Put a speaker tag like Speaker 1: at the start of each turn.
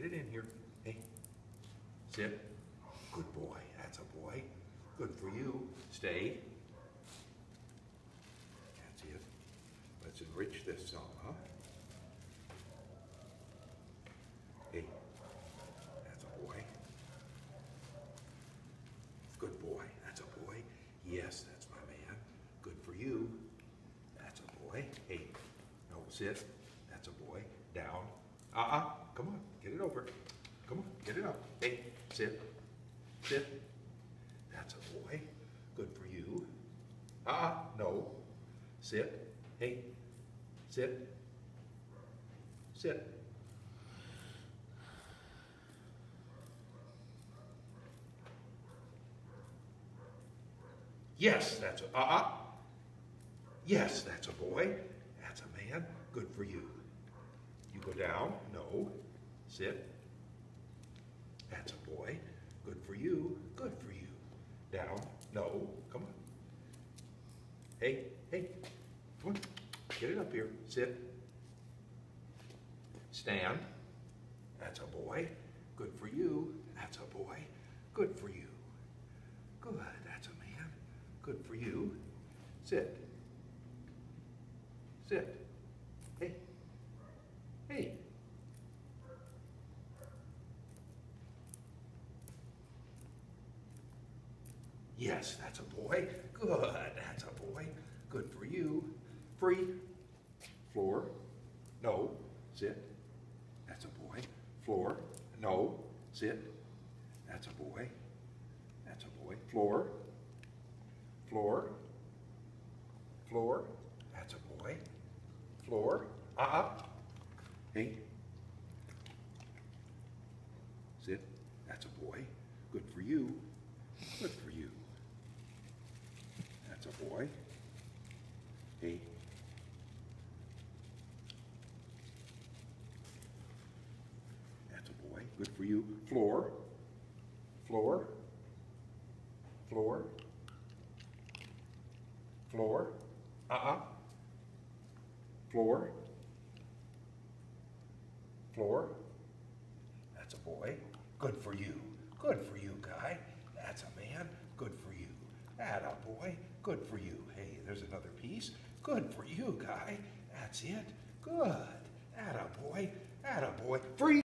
Speaker 1: get it in here. Hey, sit. Good boy. That's a boy. Good for you. Stay. That's it. Let's enrich this some, huh? Hey, that's a boy. Good boy. That's a boy. Yes, that's my man. Good for you. That's a boy. Hey, no, sit. That's a boy. Down. Come on. Get it over. Come on. Get it up. Hey, sit. Sit. That's a boy. Good for you. No. Sit. Hey, sit. Sit. Yes, that's a, Yes, that's a boy. That's a man. Good for you. You go down. No. Sit. That's a boy. Good for you. Good for you. Down. No. Come on. Hey, hey. Come on. Get it up here. Sit. Stand. That's a boy. Good for you. That's a boy. Good for you. Good. That's a man. Good for you. Sit. Sit. Hey. Hey. Yes, that's a boy. Good. That's a boy. Good for you. Free. Floor. No. Sit. That's a boy. Floor. No. Sit. That's a boy. That's a boy. Floor. Floor. Floor. That's a boy. Floor. Hey. Sit. That's a boy. Good for you. Good for you. That's a boy. Hey. That's a boy. Good for you. Floor. Floor. Floor. Floor. Floor. Floor. That's a boy. Good for you. Good for you, guy. That's a man. Good for you. Atta boy. Good for you. Hey, there's another piece. Good for you, guy. That's it. Good. Atta boy. Atta boy. Free.